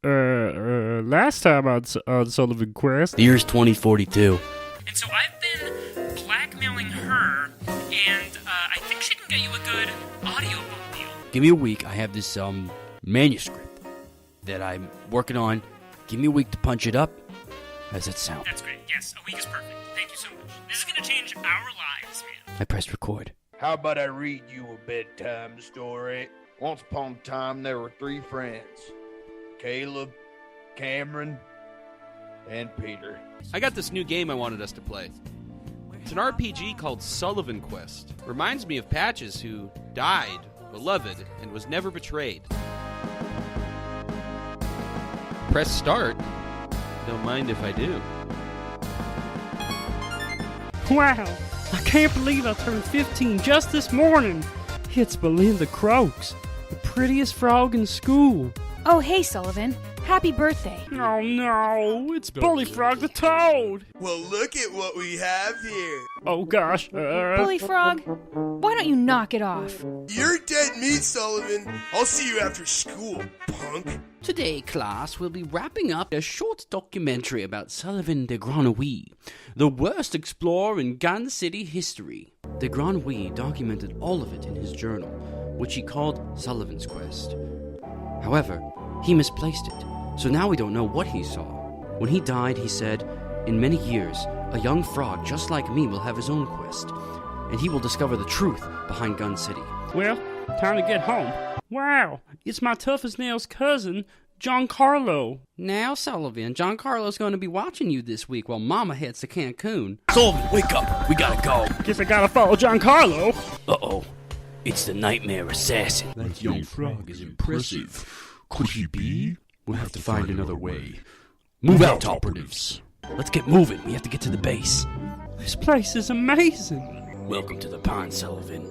Last time on Sullivan Quest. The year's 2042. And so I've been blackmailing her, and I think she can get you a good audiobook deal. Give me a week. I have this manuscript that I'm working on. Give me a week to punch it up. How's that sound? That's great. Yes, a week is perfect. Thank you so much. This is going to change our lives, man. I pressed record. How about I read you a bedtime story? Once upon a time, there were three friends. Caleb, Cameron, and Peter. I got this new game I wanted us to play. It's an RPG called Sullivan Quest. Reminds me of Patches, who died, beloved, and was never betrayed. Press start. Don't mind if I do. Wow, I can't believe I turned 15 just this morning. It's Belinda Croaks, the prettiest frog in school. Oh, hey, Sullivan. Happy birthday. Oh no, it's Bullyfrog the Toad. Well, look at what we have here. Oh gosh. Bullyfrog, why don't you knock it off? You're dead meat, Sullivan. I'll see you after school, punk. Today, class, we'll be wrapping up a short documentary about Sullivan de Grenouille, the worst explorer in Gun City history. De Grenouille documented all of it in his journal, which he called Sullivan's Quest. However, he misplaced it, so now we don't know what he saw. When he died, he said, "In many years, a young frog just like me will have his own quest, and he will discover the truth behind Gun City." Well, time to get home. Wow, it's my tough-as-nails cousin, Giancarlo. Now, Sullivan, Giancarlo's going to be watching you this week while Mama heads to Cancun. Sullivan, wake up. We gotta go. Guess I gotta follow Giancarlo. Uh-oh. It's the Nightmare Assassin. That young frog is impressive. Could he be? We'll have to find another way. Move out, operatives. Let's get moving. We have to get to the base. This place is amazing. Welcome to the pond, Sullivan.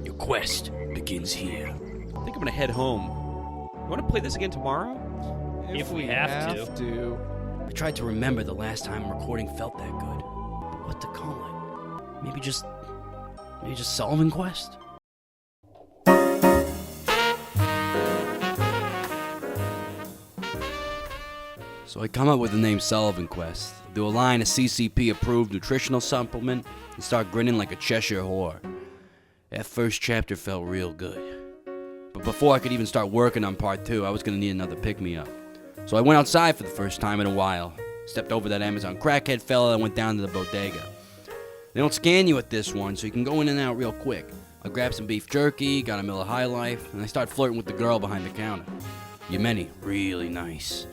Your quest begins here. I think I'm gonna head home. You wanna play this again tomorrow? If we have to. I tried to remember the last time recording felt that good. But what to call it? Maybe just Sullivan Quest? So I come up with the name Sullivan Quest, do a line of CCP-approved nutritional supplement, and start grinning like a Cheshire whore. That first chapter felt real good. But before I could even start working on part 2, I was going to need another pick-me-up. So I went outside for the first time in a while, stepped over that Amazon crackhead fella, and went down to the bodega. They don't scan you at this one, so you can go in and out real quick. I grabbed some beef jerky, got a Miller High Life, and I started flirting with the girl behind the counter. Yemeni, really nice.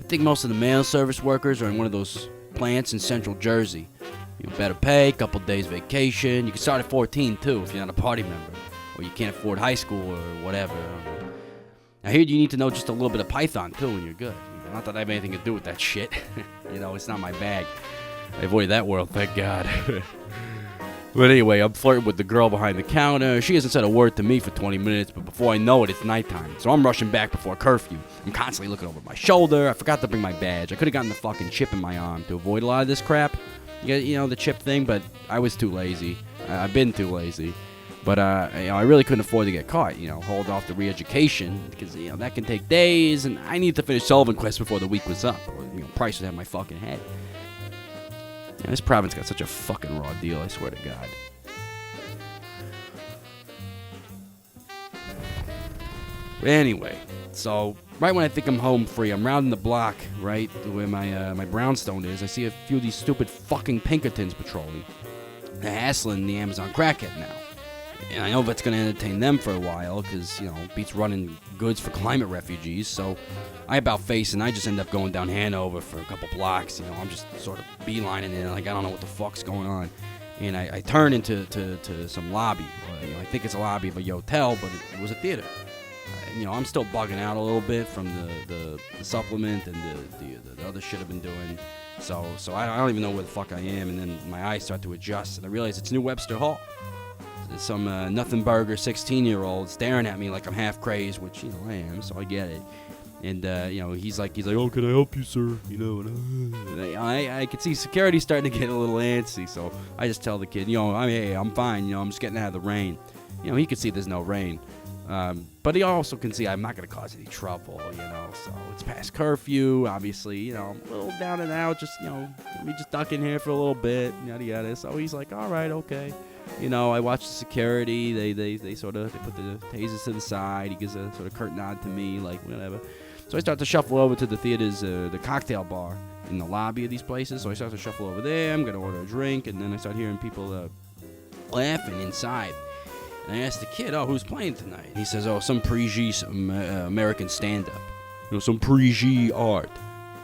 I think most of the mail service workers are in one of those plants in central Jersey. You know, better pay, couple days vacation. You can start at 14 too if you're not a party member, or you can't afford high school or whatever. I hear you need to know just a little bit of Python too when you're good. Not that I have anything to do with that shit. You know, it's not my bag. I avoided that world, thank God. But anyway, I'm flirting with the girl behind the counter. She hasn't said a word to me for 20 minutes, but before I know it, it's nighttime. So I'm rushing back before curfew. I'm constantly looking over my shoulder. I forgot to bring my badge. I could have gotten the fucking chip in my arm to avoid a lot of this crap. You know, the chip thing, but I was too lazy. I've been too lazy. But, I really couldn't afford to get caught, hold off the re-education, because, that can take days, and I need to finish Sullivan Quest before the week was up, or, Price would have my fucking head. This province got such a fucking raw deal, I swear to God. But anyway, so right when I think I'm home free, I'm rounding the block, right, where my brownstone is. I see a few of these stupid fucking Pinkertons patrolling. They're hassling the Amazon crackhead now. And I know that's going to entertain them for a while, because, beats running goods for climate refugees, so I about face, and I just end up going down Hanover for a couple blocks. I'm just sort of beelining it, like I don't know what the fuck's going on. And I turn into some lobby. I think it's a lobby of a hotel, but it was a theater. I'm still bugging out a little bit from the supplement and the other shit I've been doing. So I don't even know where the fuck I am, and then my eyes start to adjust, and I realize it's New Webster Hall. There's some nothing burger 16-year-old staring at me like I'm half crazed, which I am, so I get it. And he's like, "Oh, can I help you, sir?" And I could see security starting to get a little antsy, so I just tell the kid, I'm fine. I'm just getting out of the rain. He could see there's no rain. But he also can see I'm not going to cause any trouble, so it's past curfew. Obviously, I'm a little down and out, just, let me just duck in here for a little bit, yada yada. So he's like, all right, okay. I watch the security. They put the tasers to the side. He gives a sort of curt nod to me, like, whatever. So I start to shuffle over to the theater's, the cocktail bar in the lobby of these places. So I start to shuffle over there. I'm going to order a drink, and then I start hearing people laughing inside. And I asked the kid, who's playing tonight? He says, some pre-G American stand-up. Some pre-G art.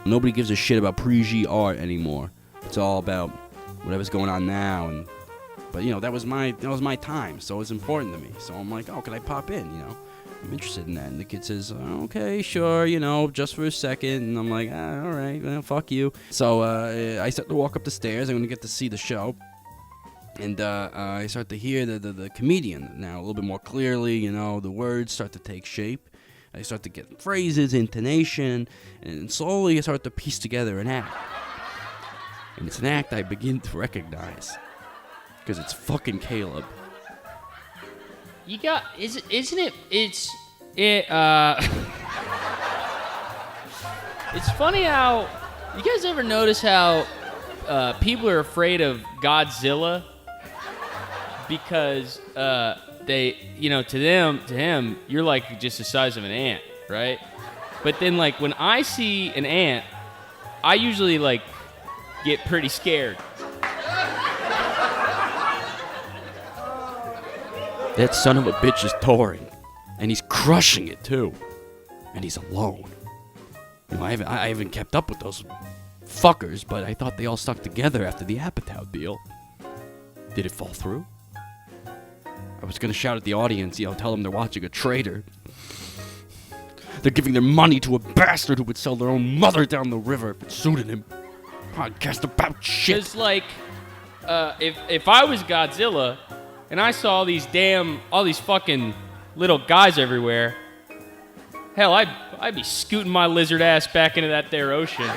Nobody gives a shit about pre-G art anymore. It's all about whatever's going on now. But that was my time, so it was important to me. So I'm like, can I pop in, I'm interested in that. And the kid says, okay, sure, just for a second. And I'm like, all right, well, fuck you. So I start to walk up the stairs. I'm going to get to see the show. And I start to hear the comedian now a little bit more clearly. The words start to take shape. I start to get phrases, intonation, and slowly I start to piece together an act. And it's an act I begin to recognize. Because it's fucking Caleb. It's funny how, you guys ever notice how people are afraid of Godzilla? Because they, to him, you're like just the size of an ant, right? But then like when I see an ant, I usually like get pretty scared. That son of a bitch is touring, and he's crushing it too, and he's alone. I haven't kept up with those fuckers, but I thought they all stuck together after the Apatow deal. Did it fall through? I was gonna shout at the audience, tell them they're watching a traitor. They're giving their money to a bastard who would sell their own mother down the river if it suited him. Podcast about shit. It's like, if I was Godzilla, and I saw all these fucking little guys everywhere, hell, I'd be scooting my lizard ass back into that there ocean.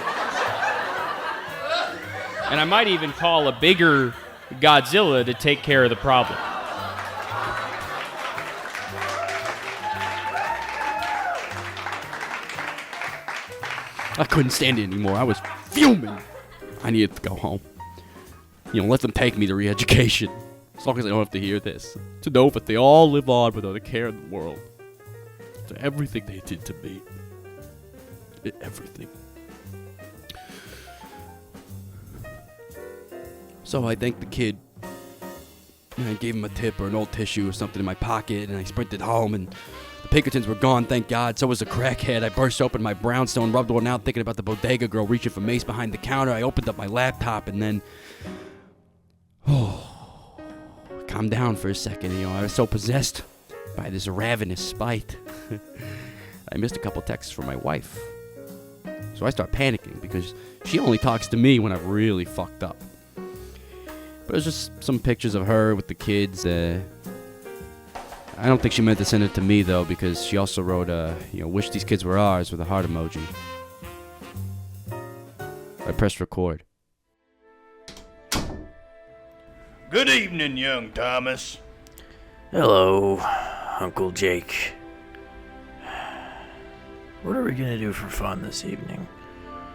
And I might even call a bigger Godzilla to take care of the problem. I couldn't stand it anymore. I was fuming. I needed to go home. Let them take me to re-education. As long as I don't have to hear this. To know that they all live on without a care in the world. For everything they did to me. Everything. So I thanked the kid. And I gave him a tip or an old tissue or something in my pocket. And I sprinted home and the Pinkertons were gone, thank God. So was the crackhead. I burst open my brownstone, rubbed one out, thinking about the bodega girl reaching for mace behind the counter. I opened up my laptop and then... calmed down for a second. I was so possessed by this ravenous spite. I missed a couple texts from my wife. So I start panicking because she only talks to me when I've really fucked up. But it was just some pictures of her with the kids. I don't think she meant to send it to me, though, because she also wrote, wish these kids were ours with a heart emoji. I pressed record. Good evening, young Thomas. Hello, Uncle Jake. What are we gonna do for fun this evening?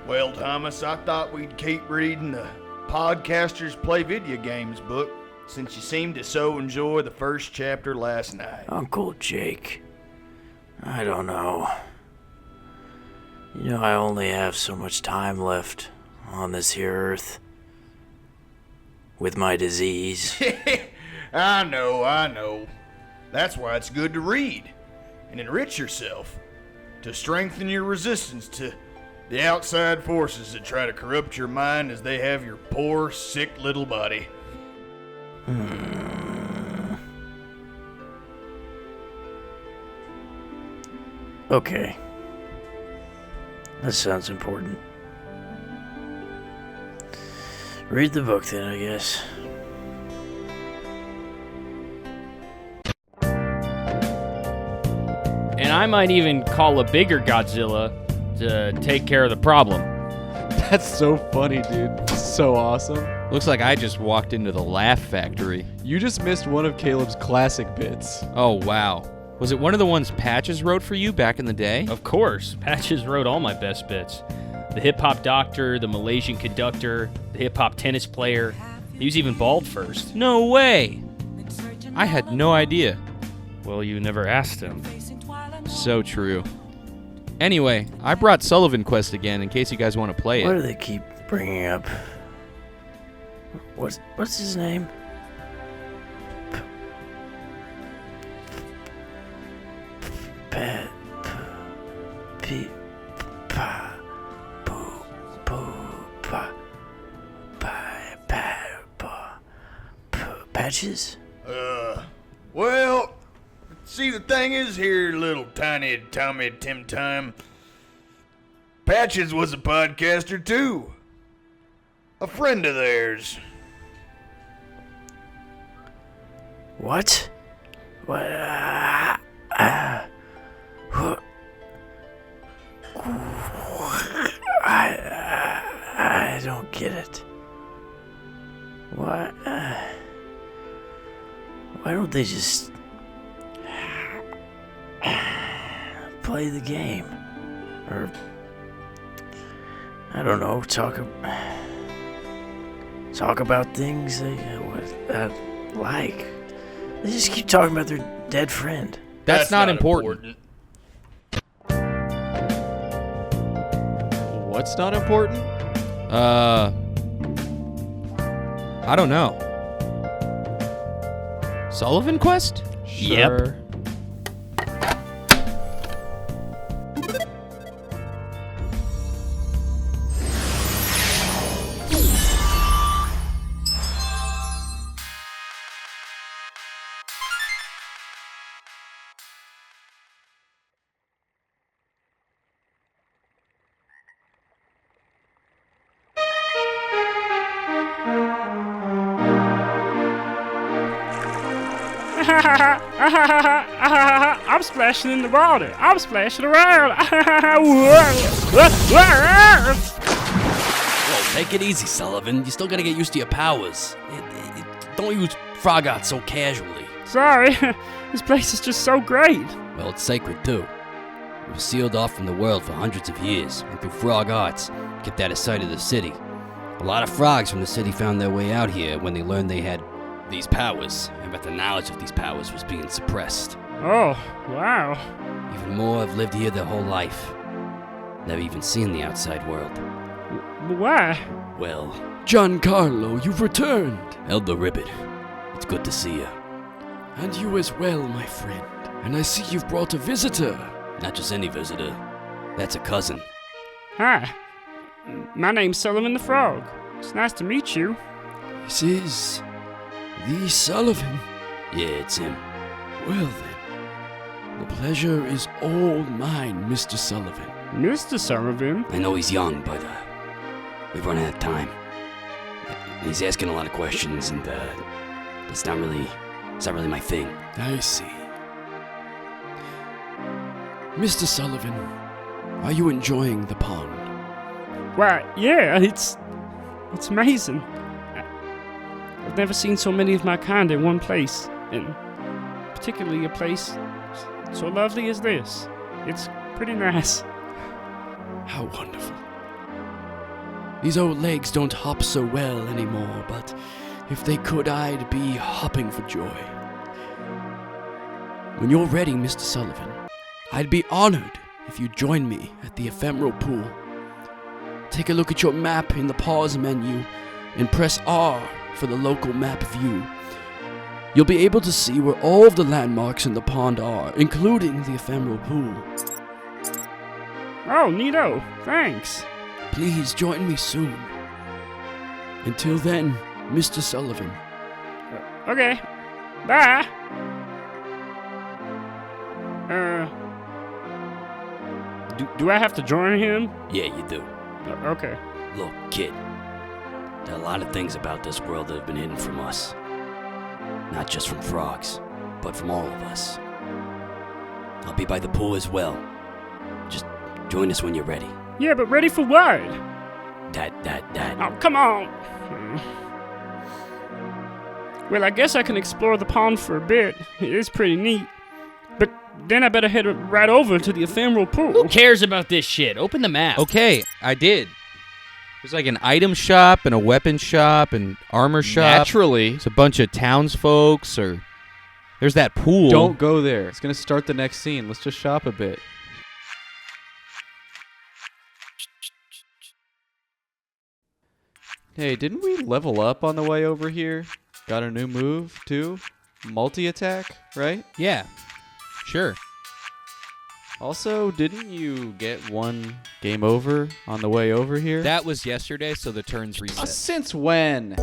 Well, Thomas, I thought we'd keep reading the Podcasters Play Video Games book, since you seemed to so enjoy the first chapter last night. Uncle Jake, I don't know. I only have so much time left on this here earth. With my disease. I know. That's why it's good to read and enrich yourself, to strengthen your resistance to the outside forces that try to corrupt your mind as they have your poor, sick little body. Okay. That sounds important. Read the book then, I guess. And I might even call a bigger Godzilla to take care of the problem. That's so funny, dude. So awesome. Looks like I just walked into the Laugh Factory. You just missed one of Caleb's classic bits. Oh, wow. Was it one of the ones Patches wrote for you back in the day? Of course, Patches wrote all my best bits. The hip-hop doctor, the Malaysian conductor, the hip-hop tennis player. He was even bald first. No way! I had no idea. Well, you never asked him. So true. Anyway, I brought Sullivan Quest again in case you guys want to play What do it. they keep bringing up? What's his name? Patches? Well, see, the thing is here, little tiny Tommy Tim Time. Patches was a podcaster, too. A friend of theirs. What? What? I don't get it. Why? Why don't they just play the game, or I don't know, talk about things they like. They just keep talking about their dead friend. That's not important. What's not important? I don't know. Sullivan Quest? Yep. I'm splashing in the water. I'm splashing around. Whoa, take it easy, Sullivan. You still gotta get used to your powers. Don't use frog art so casually. Sorry, this place is just so great. Well, it's sacred, too. It was sealed off from the world for hundreds of years, and through frog arts, kept out of sight of the city. A lot of frogs from the city found their way out here when they learned they had these powers, and that the knowledge of these powers was being suppressed. Oh, wow. Even more have lived here their whole life. Never even seen the outside world. Why? Well, Giancarlo, you've returned. Elder Ribbit, it's good to see you. And you as well, my friend. And I see you've brought a visitor. Not just any visitor. That's a cousin. Hi. My name's Sullivan the Frog. It's nice to meet you. This is the Sullivan. Yeah, it's him. Well then, the pleasure is all mine, Mr. Sullivan. Mr. Sullivan? I know he's young, but we've run out of time. He's asking a lot of questions, and it's not really my thing. I see. Mr. Sullivan, are you enjoying the pond? Why, yeah, it's amazing. I've never seen so many of my kind in one place, and particularly a place so lovely as this. It's pretty nice. How wonderful. These old legs don't hop so well anymore, but if they could, I'd be hopping for joy. When you're ready, Mr. Sullivan, I'd be honored if you join me at the ephemeral pool. Take a look at your map in the pause menu and press R for the local map view. You'll be able to see where all of the landmarks in the pond are, including the ephemeral pool. Oh, neato. Thanks. Please join me soon. Until then, Mr. Sullivan. Okay. Bye. Do I have to join him? Yeah, you do. Okay. Look, kid. There are a lot of things about this world that have been hidden from us. Not just from frogs, but from all of us. I'll be by the pool as well. Just join us when you're ready. Yeah, but ready for what? That. Oh, come on. Well, I guess I can explore the pond for a bit. It is pretty neat. But then I better head right over to the ephemeral pool. Who cares about this shit? Open the map. Okay, I did. There's like an item shop and a weapon shop and armor shop. Naturally. It's a bunch of townsfolks or... There's that pool. Don't go there. It's going to start the next scene. Let's just shop a bit. Hey, didn't we level up on the way over here? Got a new move, too? Multi-attack, right? Yeah, sure. Also, didn't you get one game over on the way over here? That was yesterday, so the turns reset. Since when?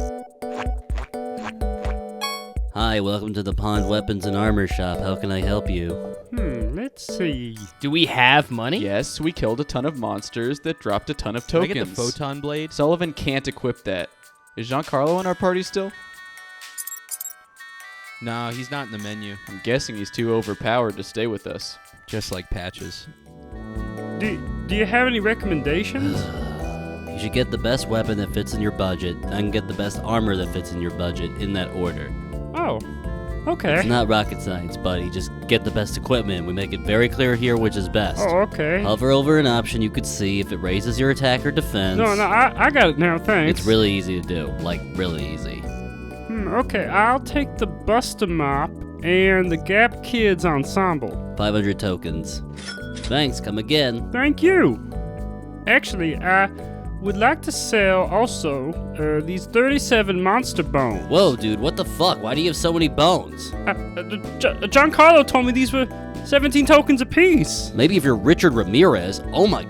Hi, welcome to the Pond Weapons and Armor Shop. How can I help you? Let's see. Do we have money? Yes, we killed a ton of monsters that dropped a ton of Can I tokens. get the photon blade? Sullivan can't equip that. Is Giancarlo in our party still? No, he's not in the menu. I'm guessing he's too overpowered to stay with us. Just like Patches. Do you have any recommendations? You should get the best weapon that fits in your budget, and get the best armor that fits in your budget, in that order. Oh, okay. It's not rocket science, buddy. Just get the best equipment. We make it very clear here which is best. Oh, okay. Hover over an option you could see if it raises your attack or defense. No, I got it now, thanks. It's really easy to do. Like, really easy. Okay, I'll take the Buster Mop and the Gap Kids Ensemble. 500 tokens. Thanks, come again. Thank you. Actually, I would like to sell also these 37 monster bones. Whoa, dude, what the fuck? Why do you have so many bones? Giancarlo told me these were 17 tokens apiece. Maybe if you're Richard Ramirez. Oh my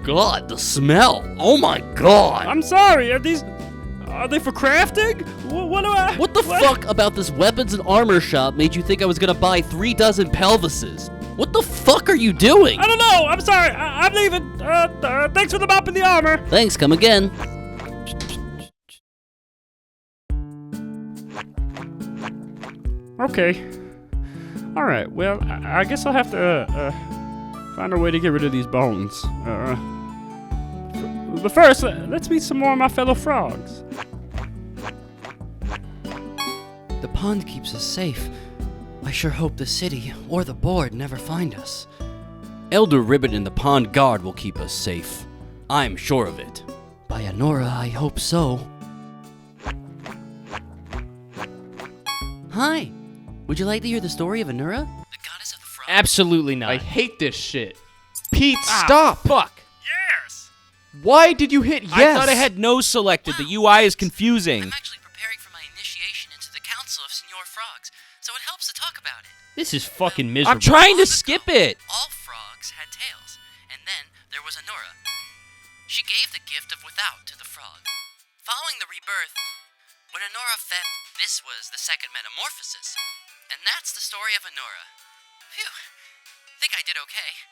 god, the smell. Oh my god. I'm sorry, are they for crafting? What the fuck about this weapons and armor shop made you think I was gonna buy 3 dozen pelvises? What the fuck are you doing? I don't know. I'm sorry. I'm leaving. Thanks for the mop and the armor. Thanks, come again. Okay. All right. Well, I guess I'll have to find a way to get rid of these bones. But first, let's meet some more of my fellow frogs. The pond keeps us safe. I sure hope the city or the board never find us. Elder Ribbon and the Pond Guard will keep us safe. I'm sure of it. By Anora, I hope so. Hi. Would you like to hear the story of Anura? The goddess of the frogs? Absolutely not. I hate this shit. Pete, stop! Fuck. Yes. Why did you hit yes? I thought I had no selected. The UI is confusing. I'm actually preparing for my initiation into the Council of Senior Frogs, so it helps to talk about it. This is fucking miserable. I'm trying to skip it. All frogs had tails, and then there was Anura. She gave the gift of without to the frog. Following the rebirth, when Anura fed, this was the second metamorphosis. And that's the story of Anura. Phew. Think I did okay.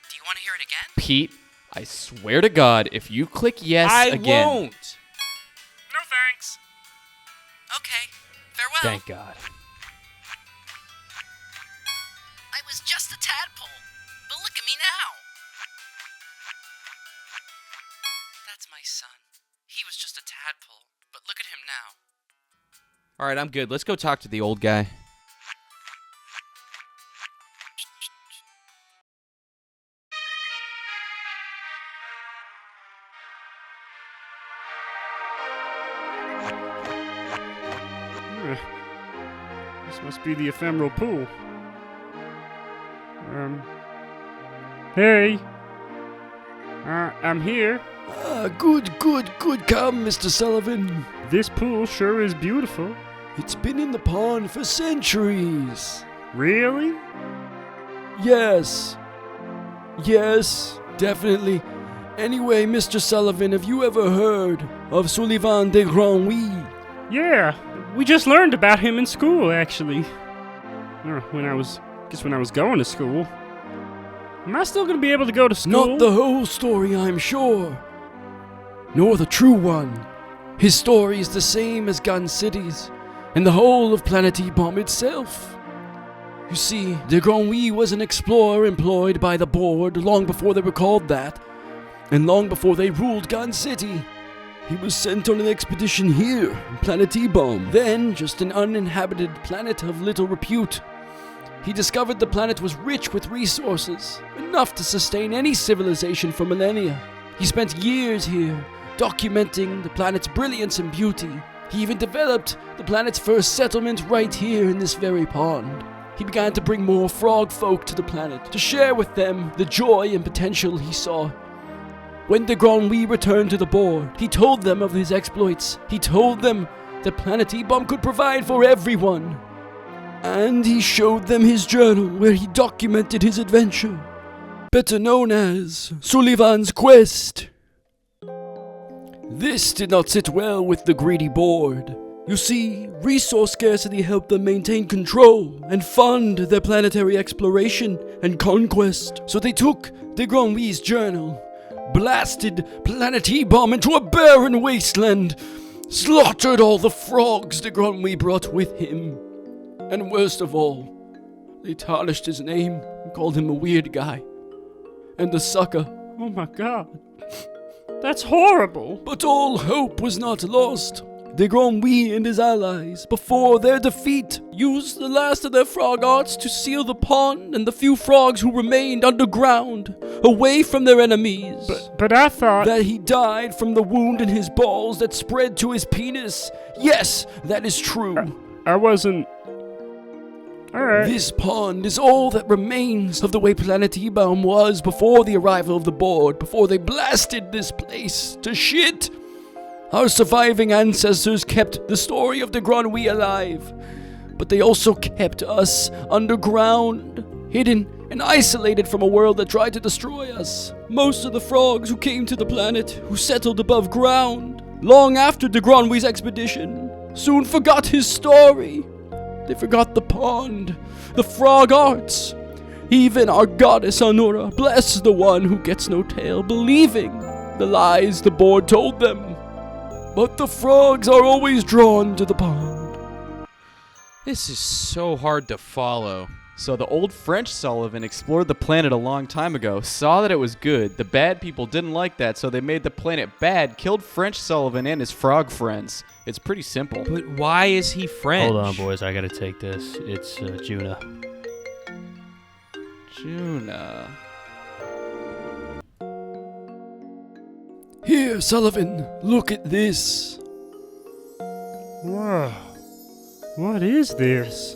Do you want to hear it again? Pete, I swear to God, if you click yes I again... won't. No thanks. Okay. Farewell. Thank God. I was just a tadpole, but look at me now. That's my son. He was just a tadpole, but look at him now. All right, I'm good. Let's go talk to the old guy. This must be the ephemeral pool. Hey. I'm here. Good. Come, Mr. Sullivan. This pool sure is beautiful. It's been in the pond for centuries. Really? Yes, definitely. Anyway, Mr. Sullivan, have you ever heard of Sullivan de Grandouille? Yeah, we just learned about him in school, actually. When I was going to school. Am I still gonna be able to go to school? Not the whole story, I'm sure. Nor the true one. His story is the same as Gun City's, and the whole of Planet E-Bomb itself. You see, de Grandouille was an explorer employed by the board long before they were called that, and long before they ruled Gun City. He was sent on an expedition here, Planet E-Bomb, then just an uninhabited planet of little repute. He discovered the planet was rich with resources, enough to sustain any civilization for millennia. He spent years here, documenting the planet's brilliance and beauty. He even developed the planet's first settlement right here in this very pond. He began to bring more frog folk to the planet, to share with them the joy and potential he saw. When de Granwy returned to the board, he told them of his exploits. He told them that Planet E-Bomb could provide for everyone. And he showed them his journal where he documented his adventure, better known as Sullivan's Quest. This did not sit well with the greedy board. You see, resource scarcity helped them maintain control and fund their planetary exploration and conquest. So they took de Granwy's journal, blasted Planet E-Bomb into a barren wasteland, slaughtered all the frogs de Granwy brought with him. And worst of all, they tarnished his name and called him a weird guy. And a sucker. Oh my god. That's horrible. But all hope was not lost. De Granwy and his allies, before their defeat, used the last of their frog arts to seal the pond and the few frogs who remained underground, away from their enemies. But I thought that he died from the wound in his balls that spread to his penis. Yes, that is true. I wasn't... Alright. This pond is all that remains of the way Planet E-Bomb was before the arrival of the board, before they blasted this place to shit. Our surviving ancestors kept the story of de Granwy alive, but they also kept us underground, hidden and isolated from a world that tried to destroy us. Most of the frogs who came to the planet, who settled above ground, long after de Granwy's expedition, soon forgot his story. They forgot the pond, the frog arts. Even our goddess Anura, bless the one who gets no tail, believing the lies the board told them. But the frogs are always drawn to the pond. This is so hard to follow. So the old French Sullivan explored the planet a long time ago, saw that it was good. The bad people didn't like that, so they made the planet bad, killed French Sullivan and his frog friends. It's pretty simple. But why is he French? Hold on, boys. I gotta take this. It's Juna. Juna. Here, Sullivan, look at this. Whoa. What is this?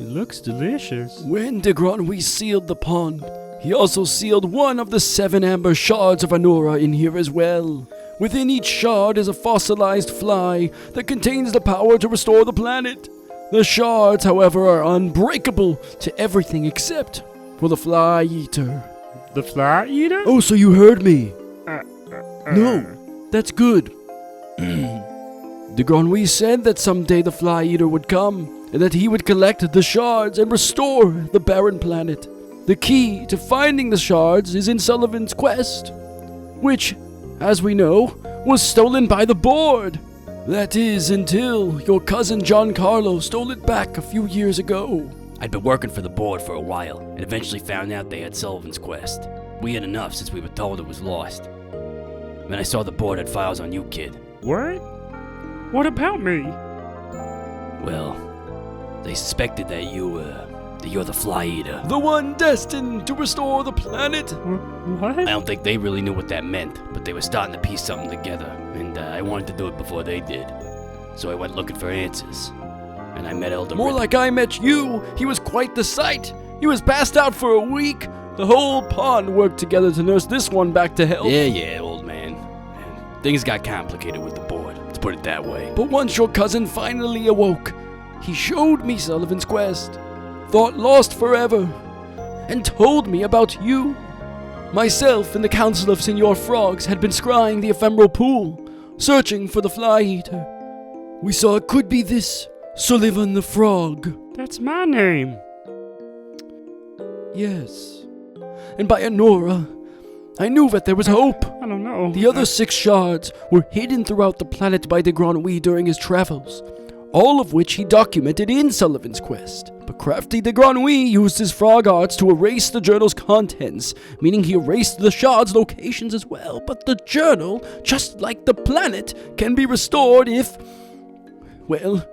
It looks delicious. When de Granwy sealed the pond, he also sealed one of the 7 amber shards of Anura in here as well. Within each shard is a fossilized fly that contains the power to restore the planet. The shards, however, are unbreakable to everything except for the fly eater. The fly eater? Oh, so you heard me. No, that's good. De Granwy said that someday the fly eater would come, and that he would collect the shards and restore the barren planet. The key to finding the shards is in Sullivan's Quest, which, as we know, was stolen by the board. That is, until your cousin Giancarlo stole it back a few years ago. I'd been working for the board for a while, and eventually found out they had Sullivan's Quest. We had enough since we were told it was lost. Then I saw the board had files on you, kid. What? What about me? Well, they suspected that you're the fly eater. The one destined to restore the planet. What? I don't think they really knew what that meant, but they were starting to piece something together, and I wanted to do it before they did. So I went looking for answers, and I met Elder More like I met you. He was quite the sight. He was passed out for a week. The whole pond worked together to nurse this one back to health. Yeah, old man. And things got complicated with the board, let's put it that way. But once your cousin finally awoke, he showed me Sullivan's Quest, thought lost forever, and told me about you. Myself and the Council of Senor Frogs had been scrying the ephemeral pool, searching for the fly eater. We saw it could be this Sullivan the Frog. That's my name. Yes. And by Anura, I knew that there was hope. I don't know. The other 6 shards were hidden throughout the planet by de Granwy during his travels, all of which he documented in Sullivan's Quest. But crafty de Granwy used his frog arts to erase the journal's contents, meaning he erased the shards' locations as well. But the journal, just like the planet, can be restored if... Well...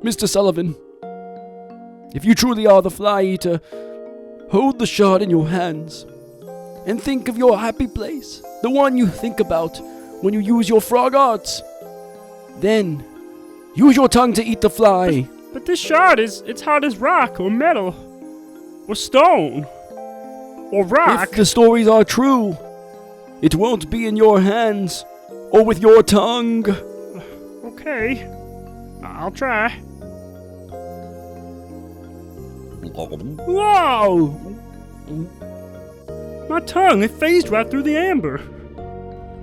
Mr. Sullivan, If you truly are the Fly Eater, hold the shard in your hands and think of your happy place, the one you think about when you use your frog arts. Then, use your tongue to eat the fly. But this shard it's hard as rock or metal or stone or rock. If the stories are true, it won't be in your hands or with your tongue. Okay, I'll try. Whoa! My tongue, it phased right through the amber.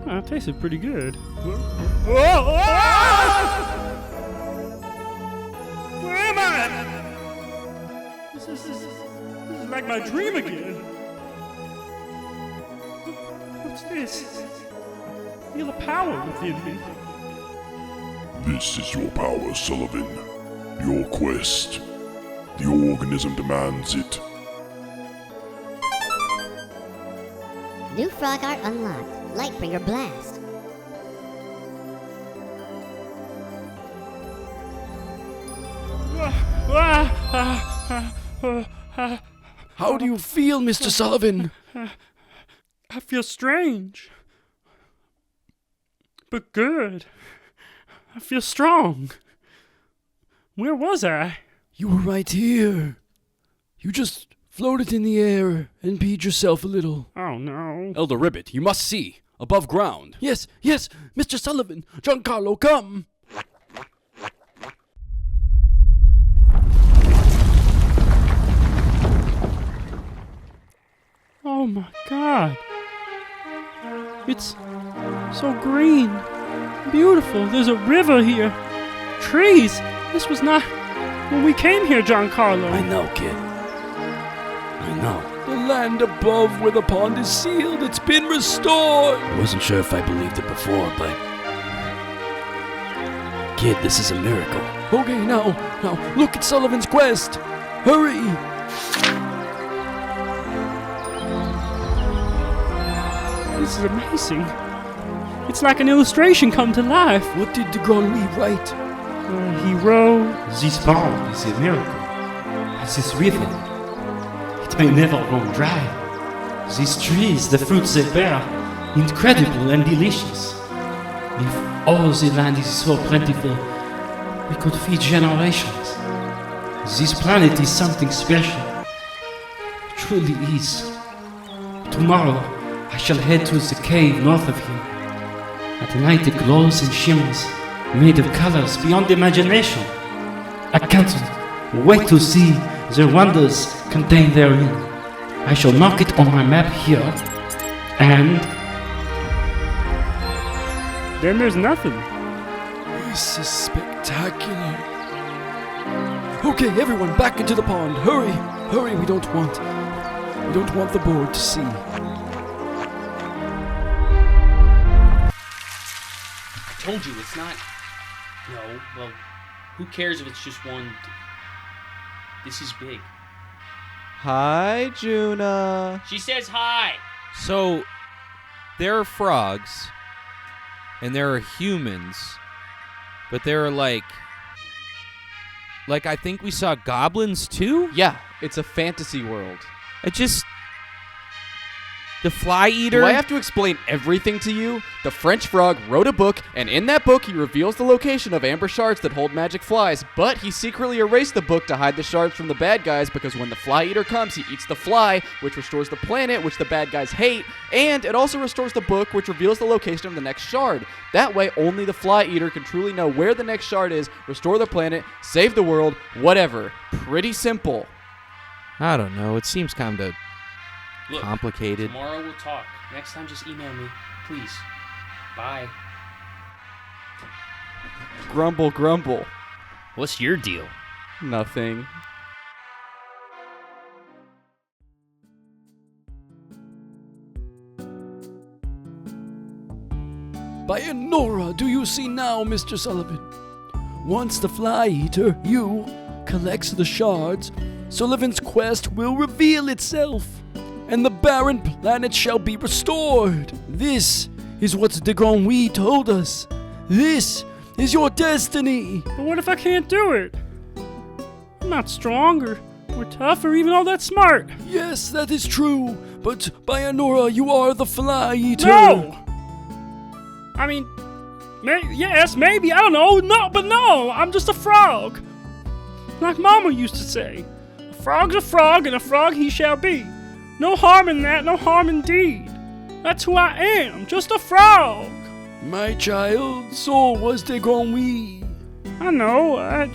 Oh, it tasted pretty good. Whoa! Ah! Where am I? This is like my dream again. What's this? I feel a power within me. This is your power, Sullivan. Your quest. The organism demands it. New frog art unlocked. Lightbringer blast. How do you feel, Mr. Sullivan? I feel strange. But good. I feel strong. Where was I? You were right here. You just floated in the air and peed yourself a little. Oh no. Elder Ribbit, you must see. Above ground. Yes, Mr. Sullivan. Giancarlo, come. Oh my god. It's so green. Beautiful. There's a river here. Trees. This was not when we came here, Giancarlo. I know, kid. I know. The land above where the pond is sealed, it's been restored. I wasn't sure if I believed it before, but... Kid, this is a miracle. Okay, now, look at Sullivan's quest. Hurry! This is amazing. It's like an illustration come to life. What did de Granwy write? He wrote... This pond is a miracle. This river, it may never run dry. These trees, the fruits they bear, incredible and delicious. If all the land is so plentiful, we could feed generations. This planet is something special. It truly is. Tomorrow, I shall head to the cave north of here. At night it glows and shimmers, made of colors beyond imagination. I can't wait to see the wonders contained therein. I shall mark it on my map here, and... then there's nothing. This is spectacular. Okay, everyone, back into the pond. Hurry, hurry, we don't want the board to see. I told you, it's not... No, well, who cares if it's just one... This is big. Hi, Juna. She says hi! So, there are frogs, and there are humans, but there are like I think we saw goblins too? Yeah, it's a fantasy world. The Fly Eater? Do I have to explain everything to you? The French frog wrote a book, and in that book he reveals the location of amber shards that hold magic flies, but he secretly erased the book to hide the shards from the bad guys because when the Fly Eater comes, he eats the fly, which restores the planet, which the bad guys hate, and it also restores the book, which reveals the location of the next shard. That way, only the Fly Eater can truly know where the next shard is, restore the planet, save the world, whatever. Pretty simple. I don't know. It seems kind of Look, complicated. Tomorrow we'll talk. Next time, just email me, please. Bye. Grumble, grumble. What's your deal? Nothing. Bayanora, do you see now, Mr. Sullivan? Once the Fly Eater, you, collects the shards, Sullivan's quest will reveal itself, and the barren planet shall be restored. This is what de Granwy told us. This is your destiny. But what if I can't do it? I'm not strong or tough or even all that smart. Yes, that is true. But Bionora, you are the fly eater. No! I mean, yes, maybe, I don't know. No, but no, I'm just a frog. Like Mama used to say, a frog's a frog and a frog he shall be. No harm in that, no harm indeed. That's who I am, just a frog. My child, so was the Granui. I know, I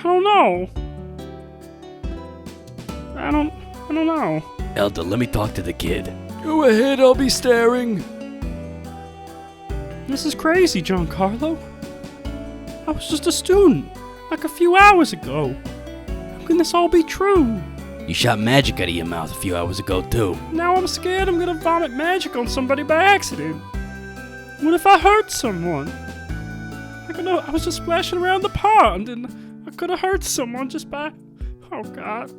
don't know. I don't know. Elder, let me talk to the kid. Go ahead, I'll be staring. This is crazy, Giancarlo. I was just a student, like a few hours ago. How can this all be true? You shot magic out of your mouth a few hours ago, too. Now I'm scared I'm gonna vomit magic on somebody by accident. What if I hurt someone? I was just splashing around the pond and I could have hurt someone just by... Oh, God.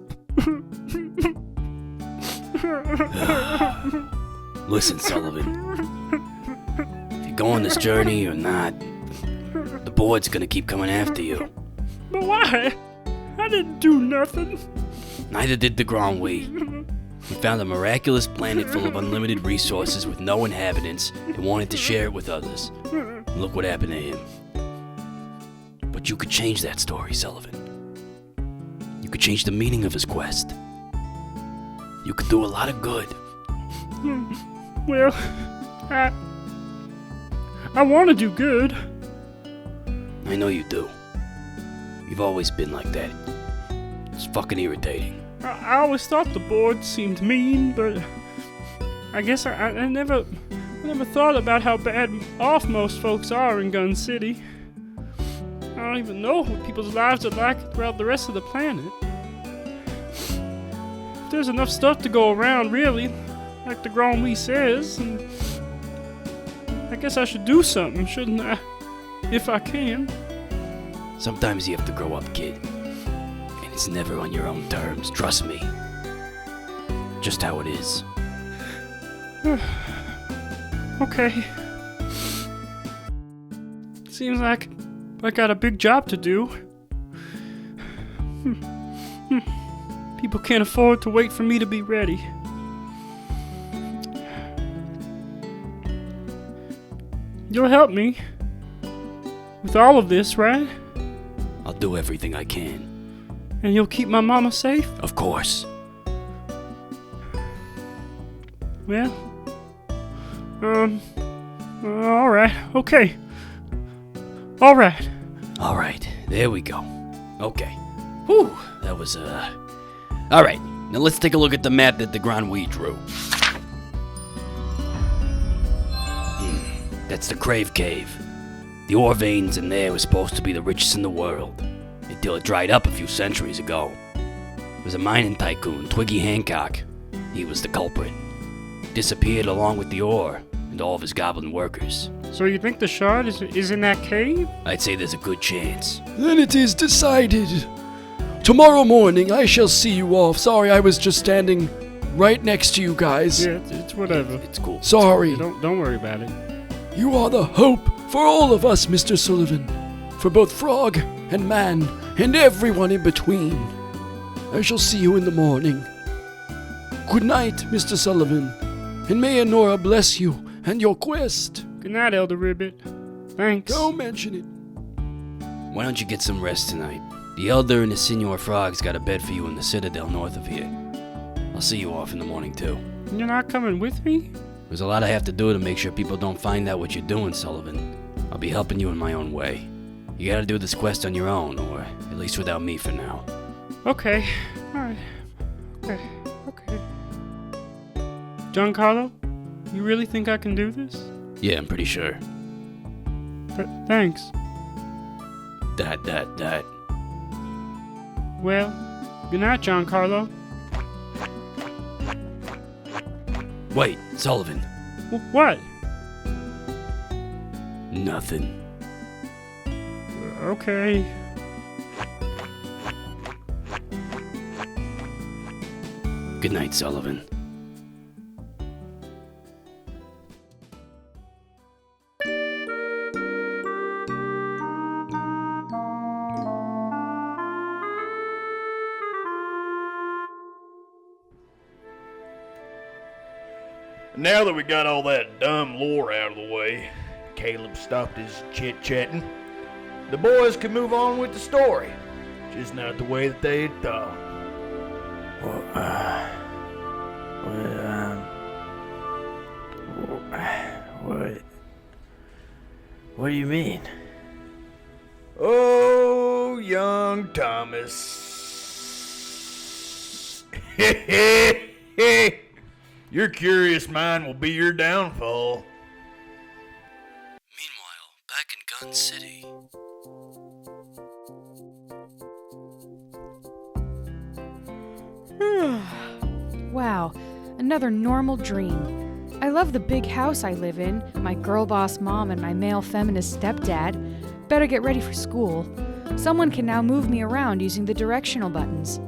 Listen, Sullivan. If you go on this journey or not, the board's gonna keep coming after you. But why? I didn't do nothing. Neither did the Granui. We found a miraculous planet full of unlimited resources with no inhabitants and wanted to share it with others. And look what happened to him. But you could change that story, Sullivan. You could change the meaning of his quest. You could do a lot of good. Well, I want to do good. I know you do. You've always been like that. It's fucking irritating. I always thought the board seemed mean, but I guess I never thought about how bad off most folks are in Gun City. I don't even know what people's lives are like throughout the rest of the planet. If there's enough stuff to go around, really, like the Granui says, and I guess I should do something, shouldn't I? If I can. Sometimes you have to grow up, kid. And it's never on your own terms, trust me. Just how it is. Okay. Seems like I got a big job to do. People can't afford to wait for me to be ready. You'll help me with all of this, right? I'll do everything I can. And you'll keep my mama safe? Of course. Well, alright, okay. Alright. Alright, there we go. Okay. Whew, that was, Alright, now let's take a look at the map that the Granui drew. That's the Crave Cave. The ore veins in there were supposed to be the richest in the world, until it dried up a few centuries ago. There was a mining tycoon, Twiggy Hancock. He was the culprit. Disappeared along with the ore and all of his goblin workers. So you think the shard is in that cave? I'd say there's a good chance. Then it is decided. Tomorrow morning I shall see you off. Sorry, I was just standing right next to you guys. Yeah, it's whatever. It's cool. Sorry. Don't worry about it. You are the hope for all of us, Mr. Sullivan. For both frog and man and everyone in between. I shall see you in the morning. Good night, Mr. Sullivan. And may Enora bless you and your quest. Good night, Elder Ribbit. Thanks. Don't mention it. Why don't you get some rest tonight? The Elder and the Senor Frog's got a bed for you in the Citadel north of here. I'll see you off in the morning, too. You're not coming with me? There's a lot I have to do to make sure people don't find out what you're doing, Sullivan. I'll be helping you in my own way. You gotta do this quest on your own, or at least without me for now. Okay. Alright. Okay. Giancarlo, you really think I can do this? Yeah, I'm pretty sure. Thanks. That. Well, good night, Giancarlo. Wait, Sullivan. What? Nothing. Okay. Good night, Sullivan. Now that we got all that dumb lore out of the way, Caleb stopped his chit-chatting. The boys could move on with the story, just not the way that they had thought. What do you mean? Oh, young Thomas. Your curious mind will be your downfall. Meanwhile, back in Gun City. Wow, another normal dream. I love the big house I live in, my girl boss mom and my male feminist stepdad. Better get ready for school. Someone can now move me around using the directional buttons.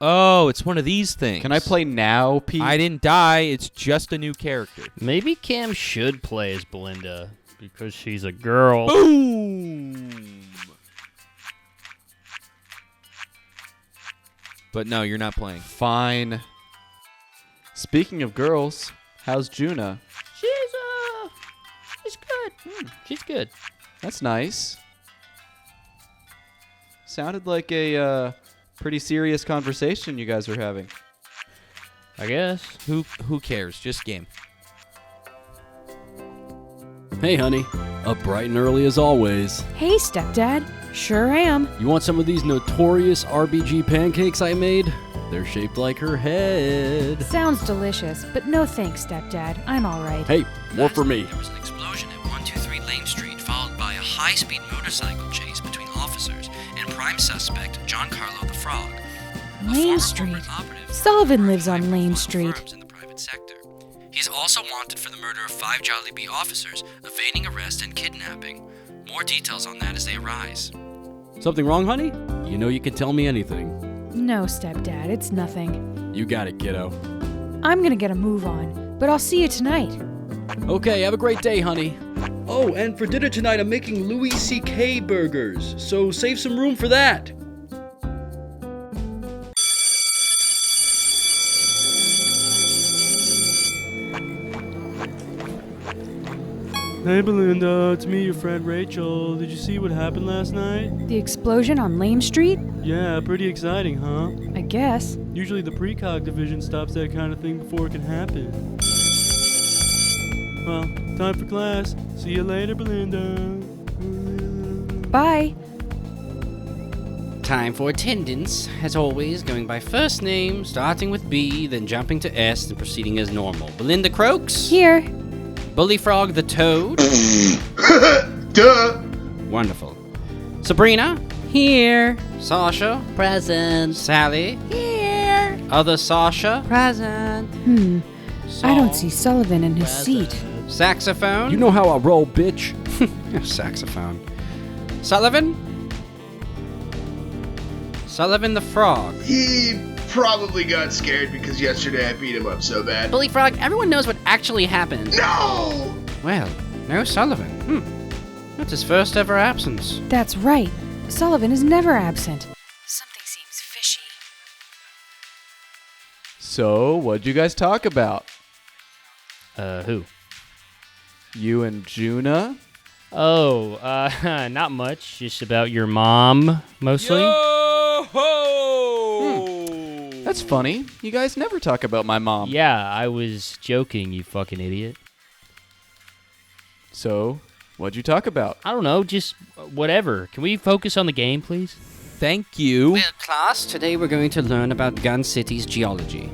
Oh, it's one of these things. Can I play now, Pete? I didn't die. It's just a new character. Maybe Cam should play as Belinda because she's a girl. Boom! But no, you're not playing. Fine. Speaking of girls, how's Juna? She's good. She's good. That's nice. Sounded like a pretty serious conversation you guys are having. I guess. Who cares? Just game. Hey, honey. Up bright and early as always. Hey, stepdad. Sure am. You want some of these notorious RBG pancakes I made? They're shaped like her head. Sounds delicious, but no thanks, stepdad. I'm all right. Hey, more for me. There was an explosion at 123 Lane Street, followed by a high-speed motorcycle chase between officers and prime suspect John Carlo the Frog. Lane Street. Sullivan lives on Lane Street. In the private sector. He's also wanted for the murder of 5 Jolly Bee officers, evading arrest and kidnapping. More details on that as they arise. Something wrong, honey? You know you can tell me anything. No, stepdad, it's nothing. You got it, kiddo. I'm gonna get a move on, but I'll see you tonight. Okay, have a great day, honey. Oh, and for dinner tonight, I'm making Louis C.K. burgers, so save some room for that. Hey Belinda, it's me, your friend Rachel. Did you see what happened last night? The explosion on Lane Street? Yeah, pretty exciting, huh? I guess. Usually the precog division stops that kind of thing before it can happen. Well, time for class. See you later, Belinda. Bye. Time for attendance. As always, going by first name, starting with B, then jumping to S, and proceeding as normal. Belinda Croaks? Here. Bullifrog the Toad? Duh! Wonderful. Sabrina? Here. Sasha? Present. Sally? Here. Other Sasha? Present. I don't see Sullivan in his seat. Saxophone? You know how I roll, bitch. Saxophone. Sullivan? Sullivan the Frog. He probably got scared because yesterday I beat him up so bad. Bullifrog, everyone knows what actually happened. No! Well, no Sullivan. That's his first ever absence. That's right. Sullivan is never absent. Something seems fishy. So, what'd you guys talk about? Who? You and Juna? Oh, not much. Just about your mom, mostly. That's funny. You guys never talk about my mom. Yeah, I was joking, you fucking idiot. So, what'd you talk about? I don't know, just whatever. Can we focus on the game, please? Thank you. Well, class, today we're going to learn about Gun City's geology.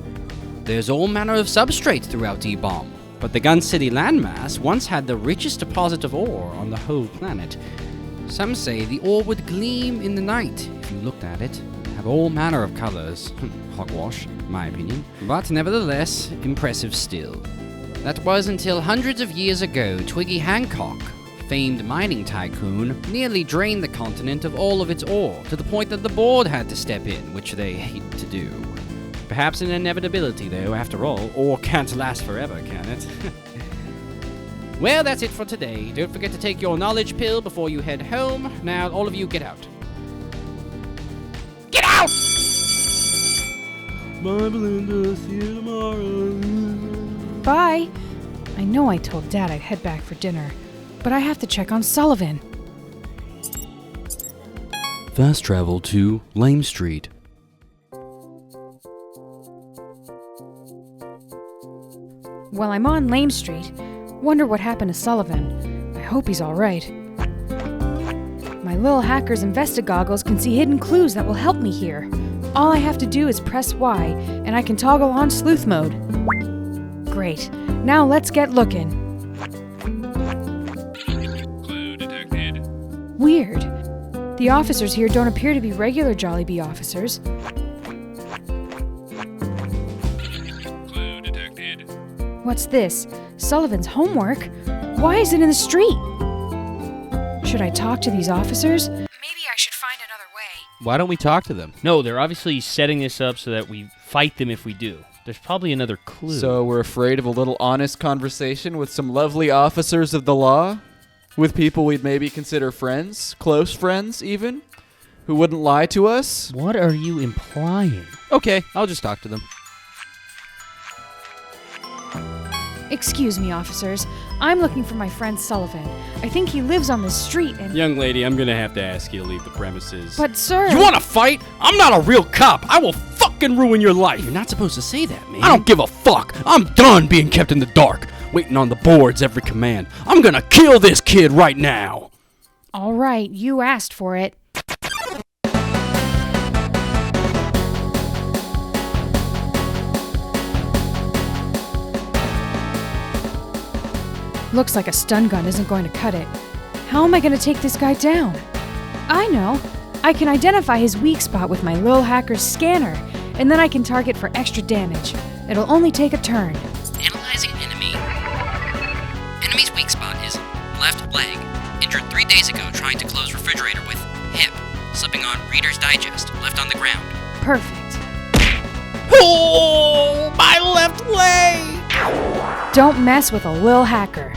There's all manner of substrates throughout E-Bomb, but the Gun City landmass once had the richest deposit of ore on the whole planet. Some say the ore would gleam in the night if you looked at it, have all manner of colors. Hogwash, in my opinion. But nevertheless, impressive still. That was until hundreds of years ago, Twiggy Hancock, famed mining tycoon, nearly drained the continent of all of its ore, to the point that the board had to step in, which they hate to do. Perhaps an inevitability, though, after all. Ore can't last forever, can it? Well, that's it for today. Don't forget to take your knowledge pill before you head home. Now, all of you, get out. Get out! Bye, Belinda. See you tomorrow. Bye. I know I told Dad I'd head back for dinner, but I have to check on Sullivan. Fast travel to Lame Street. While I'm on Lame Street, wonder what happened to Sullivan. I hope he's alright. My little hacker's Investigoggles can see hidden clues that will help me here. All I have to do is press Y, and I can toggle on sleuth mode. Great. Now let's get looking. Clue detected. Weird. The officers here don't appear to be regular Jollibee officers. Clue detected. What's this? Sullivan's homework? Why is it in the street? Should I talk to these officers? Maybe I should find another way. Why don't we talk to them? No, they're obviously setting this up so that we fight them if we do. There's probably another clue. So we're afraid of a little honest conversation with some lovely officers of the law? With people we'd maybe consider friends? Close friends, even? Who wouldn't lie to us? What are you implying? Okay, I'll just talk to them. Excuse me, officers. I'm looking for my friend Sullivan. I think he lives on this street and... Young lady, I'm gonna have to ask you to leave the premises. But, sir... You wanna fight? I'm not a real cop. I will fucking ruin your life. You're not supposed to say that, man. I don't give a fuck. I'm done being kept in the dark, waiting on the boards every command. I'm gonna kill this kid right now. All right, you asked for it. Looks like a stun gun isn't going to cut it. How am I going to take this guy down? I know. I can identify his weak spot with my Lil Hacker's scanner, and then I can target for extra damage. It'll only take a turn. Analyzing enemy. Enemy's weak spot is left leg. Injured 3 days ago trying to close refrigerator with hip. Slipping on Reader's Digest. Left on the ground. Perfect. Oh, my left leg! Don't mess with a Lil Hacker.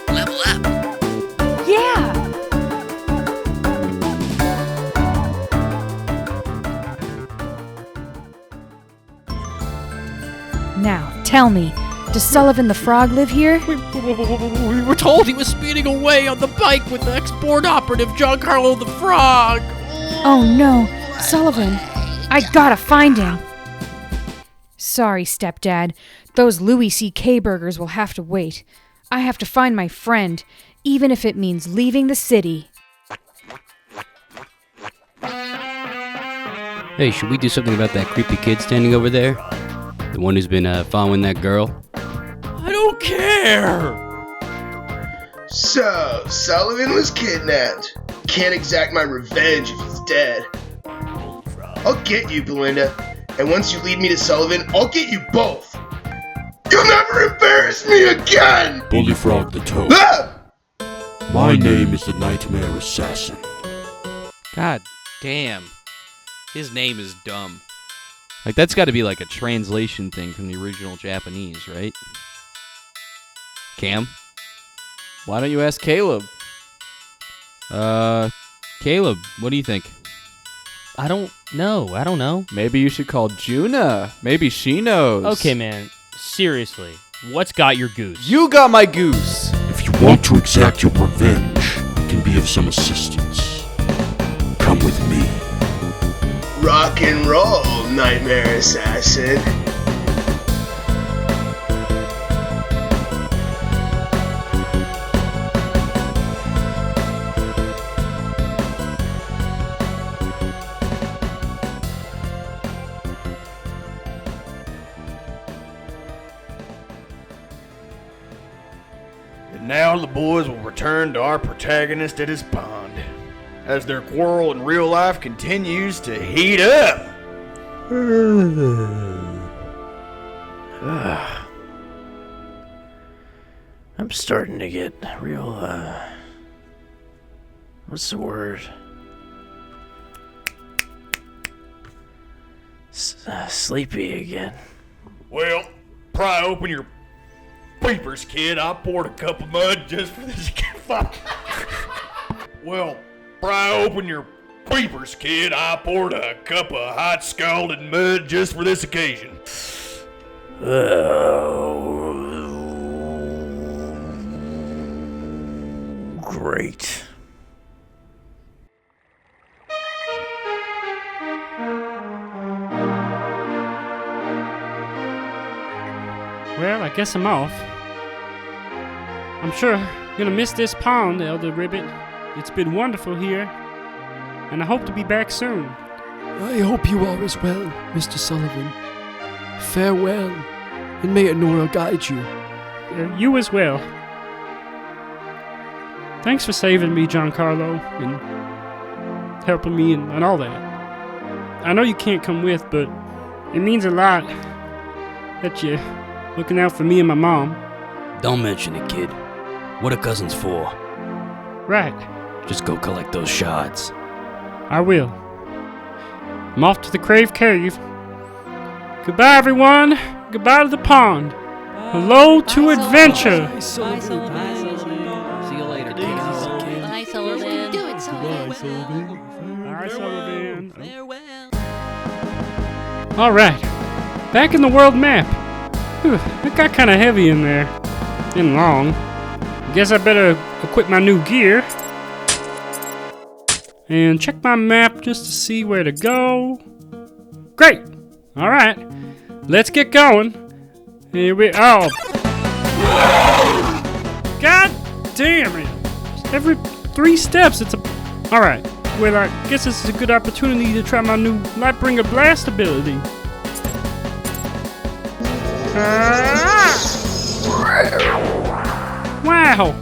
Level up. Yeah! Now, tell me, does Sullivan the Frog live here? We were told he was speeding away on the bike with the ex-board operative Giancarlo the Frog. Oh no, Sullivan. I gotta find him. Sorry, stepdad. Those Louis C.K. burgers will have to wait. I have to find my friend, even if it means leaving the city. Hey, should we do something about that creepy kid standing over there? The one who's been following that girl? I don't care! So, Sullivan was kidnapped. Can't exact my revenge if he's dead. I'll get you, Belinda. And once you lead me to Sullivan, I'll get you both. You'll never embarrass me again! Bullifrog the Toad. Ah! My name is the Nightmare Assassin. God damn. His name is dumb. Like, that's got to be like a translation thing from the original Japanese, right? Cam? Why don't you ask Caleb? Caleb, what do you think? I don't know. Maybe you should call Juna. Maybe she knows. Okay, man. Seriously. What's got your goose? You got my goose. If you want to exact your revenge, I can be of some assistance. Come with me. Rock and roll, Nightmare Assassin. And now the boys will return to our protagonist at his pond, as their quarrel in real life continues to heat up. I'm starting to get real, what's the word? Sleepy again. Well, pry open your peepers, kid. I poured a cup of mud just for this kid. Fuck. Well, pry open your peepers, kid. I poured a cup of hot scalded mud just for this occasion. Great. Well, I guess I'm off. I'm sure gonna miss this pond, Elder Ribbit. It's been wonderful here, and I hope to be back soon. I hope you are as well, Mr. Sullivan. Farewell, and may Enora guide you. You as well. Thanks for saving me, Giancarlo, and helping me and all that. I know you can't come with, but it means a lot that you're looking out for me and my mom. Don't mention it, kid. What are cousins for? Right. Just go collect those shards. I will. I'm off to the Crave Cave. Goodbye, everyone. Goodbye to the pond. Hello to adventure. Bye, Sullivan. See you later. Bye, Sullivan. Do it, Sullivan. All right, Sullivan. All right. Back in the world map. Whew, it got kind of heavy in there. And long. Guess I better equip my new gear. And check my map just to see where to go. Great. All right. Let's get going. Here we oh. God damn it. Every 3 steps it's a all right. Well, I guess this is a good opportunity to try my new Lightbringer Blast ability. Wow,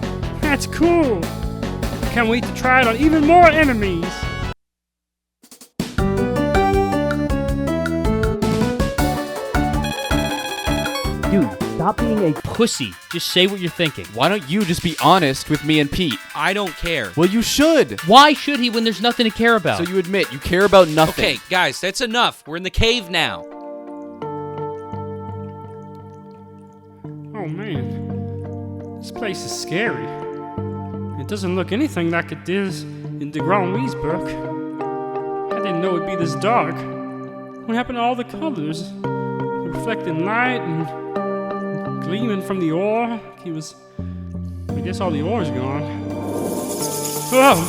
that's cool. Can't wait to try it on even more enemies. Dude, stop being a pussy. Just say what you're thinking. Why don't you just be honest with me and Pete? I don't care. Well, you should. Why should he when there's nothing to care about? So you admit you care about nothing. Okay, guys, that's enough. We're in the cave now. Oh man, this place is scary. It doesn't look anything like it does in the Grand Louise book. I didn't know it'd be this dark. What happened to all the colors? The reflecting light and gleaming from the ore. I guess all the ore's gone. Oh,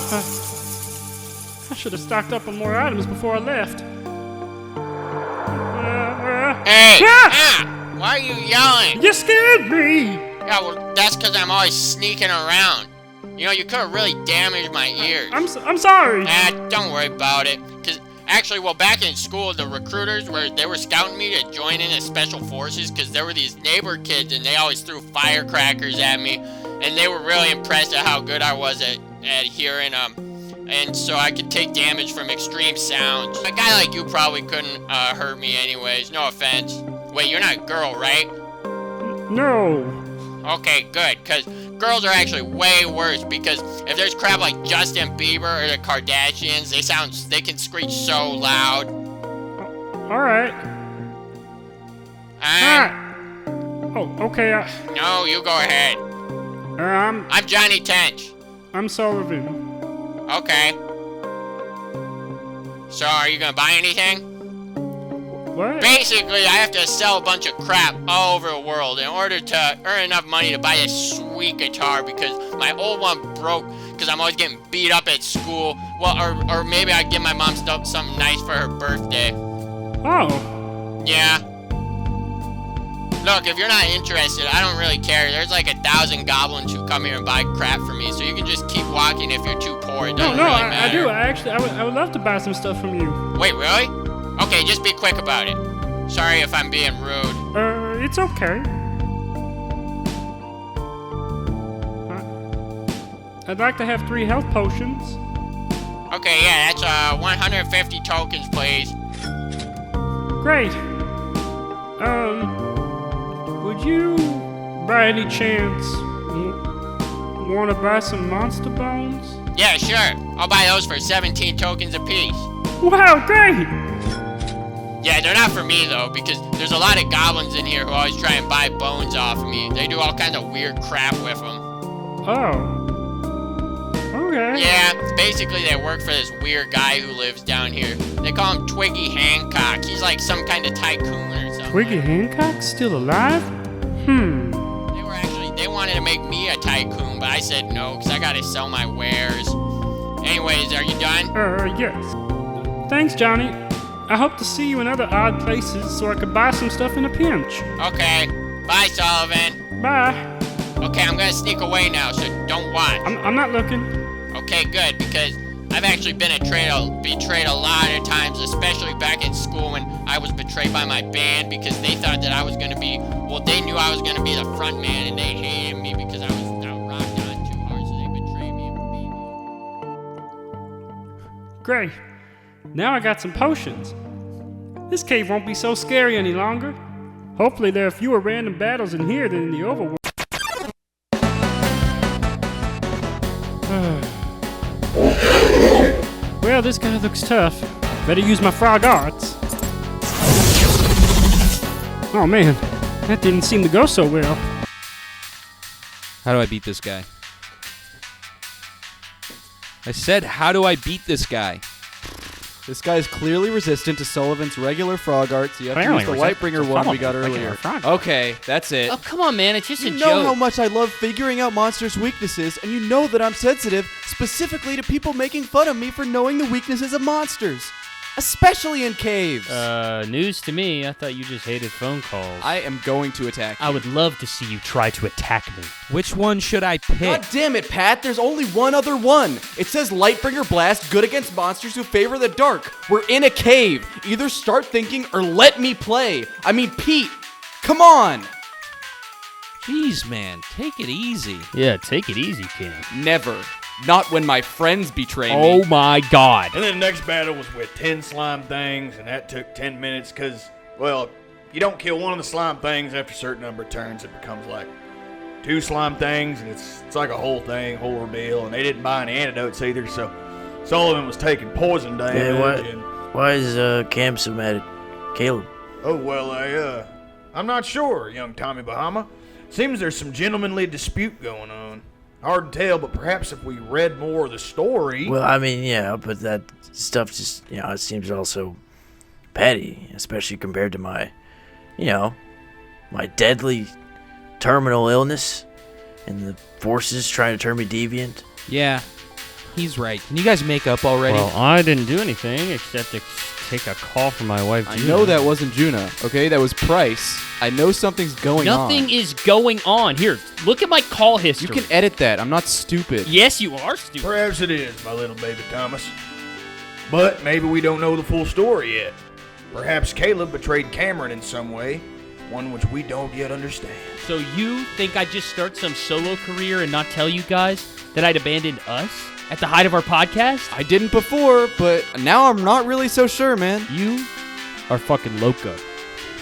I should have stocked up on more items before I left. Hey! Why are you yelling? You scared me! Yeah, well, that's because I'm always sneaking around. You know, you could have really damaged my ears. I'm sorry. Don't worry about it. Because actually, well, back in school, the recruiters they were scouting me to join in as special forces because there were these neighbor kids and they always threw firecrackers at me. And they were really impressed at how good I was at hearing and so I could take damage from extreme sounds. A guy like you probably couldn't hurt me anyways, no offense. Wait, you're not a girl, right? No. Okay, good, because girls are actually way worse, because if there's crap like Justin Bieber or the Kardashians, they can screech so loud. Alright. Oh, okay. No, you go ahead. I'm Johnny Tench. I'm Sullivan. Okay. So, are you gonna buy anything? What? Basically, I have to sell a bunch of crap all over the world in order to earn enough money to buy this sweet guitar, because my old one broke because I'm always getting beat up at school. Well, or maybe I'd give my mom something nice for her birthday. Oh. Yeah. Look, if you're not interested, I don't really care. There's like 1,000 goblins who come here and buy crap from me, so you can just keep walking if you're too poor. It doesn't really matter. I do. I would love to buy some stuff from you. Wait, really? Okay, just be quick about it. Sorry if I'm being rude. It's okay. I'd like to have 3 health potions. Okay, yeah, that's 150 tokens, please. Great. Would you, by any chance, want to buy some monster bones? Yeah, sure. I'll buy those for 17 tokens apiece. Wow, great! Yeah, they're not for me, though, because there's a lot of goblins in here who always try and buy bones off of me. They do all kinds of weird crap with them. Oh. Okay. Yeah, basically they work for this weird guy who lives down here. They call him Twiggy Hancock. He's like some kind of tycoon or something. Twiggy Hancock still alive? They wanted to make me a tycoon, but I said no, because I gotta sell my wares. Anyways, are you done? Yes. Thanks, Johnny. I hope to see you in other odd places so I could buy some stuff in a pinch. Okay. Bye, Sullivan. Bye. Okay, I'm gonna sneak away now, so don't watch. I'm not looking. Okay, good, because I've actually been betrayed a lot of times, especially back in school when I was betrayed by my band because they thought that I was gonna be, they knew I was gonna be the front man and they hated me because I was rocked on too hard, so they betrayed me and beat me. Great. Now I got some potions. This cave won't be so scary any longer. Hopefully there are fewer random battles in here than in the overworld. Well, this guy looks tough. Better use my frog arts. Oh man, that didn't seem to go so well. How do I beat this guy? I said, how do I beat this guy? This guy is clearly resistant to Sullivan's regular frog art, so you have to use the Whitebringer one we got earlier. Okay, that's it. Oh, come on, man. It's just a You joke. know how much I love figuring out monsters' weaknesses, and you know that I'm sensitive specifically to people making fun of me for knowing the weaknesses of monsters. Especially in caves. News to me. I thought you just hated phone calls. I am going to attack you. I would love to see you try to attack me. Which one should I pick? God damn it, Pat. There's only one other one. It says Lightbringer Blast, good against monsters who favor the dark. We're in a cave. Either start thinking or let me play. I mean, Pete, come on. Jeez, man. Take it easy. Yeah, take it easy, Cam. Never. Not when my friends betray me. Oh my god. And then the next battle was with 10 slime things, and that took 10 minutes because, well, you don't kill one of the slime things after a certain number of turns. It becomes like 2 slime things, and it's like a whole thing, whole ordeal, and they didn't buy any antidotes either, so Sullivan was taking poison damage. Why is Cam so mad at Caleb? Oh, well, I'm not sure, young Tommy Bahama. Seems there's some gentlemanly dispute going on. Hard to tell, but perhaps if we read more of the story... Well, I mean, yeah, but that stuff just, it seems also petty, especially compared to my, my deadly terminal illness and the forces trying to turn me deviant. Yeah, he's right. Can you guys make up already? Well, I didn't do anything except to take a call from my wife, Juna. I know that wasn't Juna, okay? That was Price. I know something's going on. Nothing is going on. Here, look at my call history. You can edit that. I'm not stupid. Yes, you are stupid. Perhaps it is, my little baby Thomas. But maybe we don't know the full story yet. Perhaps Caleb betrayed Cameron in some way, one which we don't yet understand. So you think I'd just start some solo career and not tell you guys that I'd abandoned us at the height of our podcast? I didn't before, but now I'm not really so sure, man. You are fucking loco.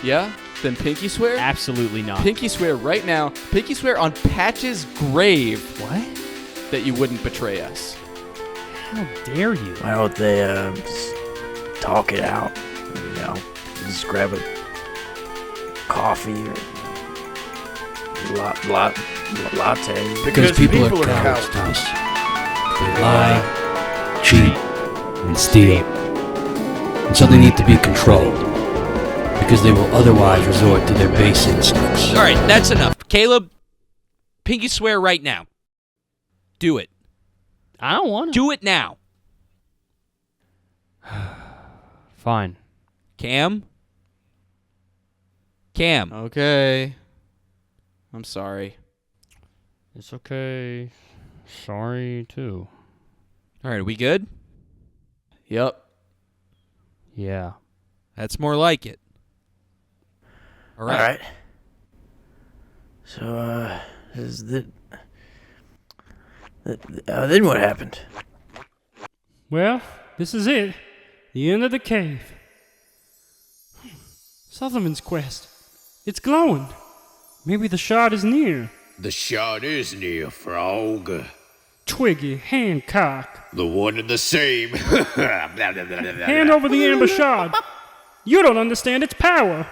Yeah? Then pinky swear? Absolutely not. Pinky swear right now. Pinky swear on Patch's grave. What? That you wouldn't betray us. How dare you? Why don't they just talk it out? Just grab a coffee or latte. Because people are cowards, Thomas. They lie, cheat, and steal. And so they need to be controlled. Because they will otherwise resort to their base instincts. All right, that's enough. Caleb, pinky swear right now. Do it. I don't want to. Do it now. Fine. Cam? Okay. I'm sorry. It's okay. Sorry, too. All right, are we good? Yep. Yeah. That's more like it. All right. So, then what happened? Well, this is it. The end of the cave. Sullivan's quest. It's glowing. Maybe the shard is near. The shard is near, Frog. Twiggy Hancock. The one and the same. Hand over the amber shard. You don't understand its power.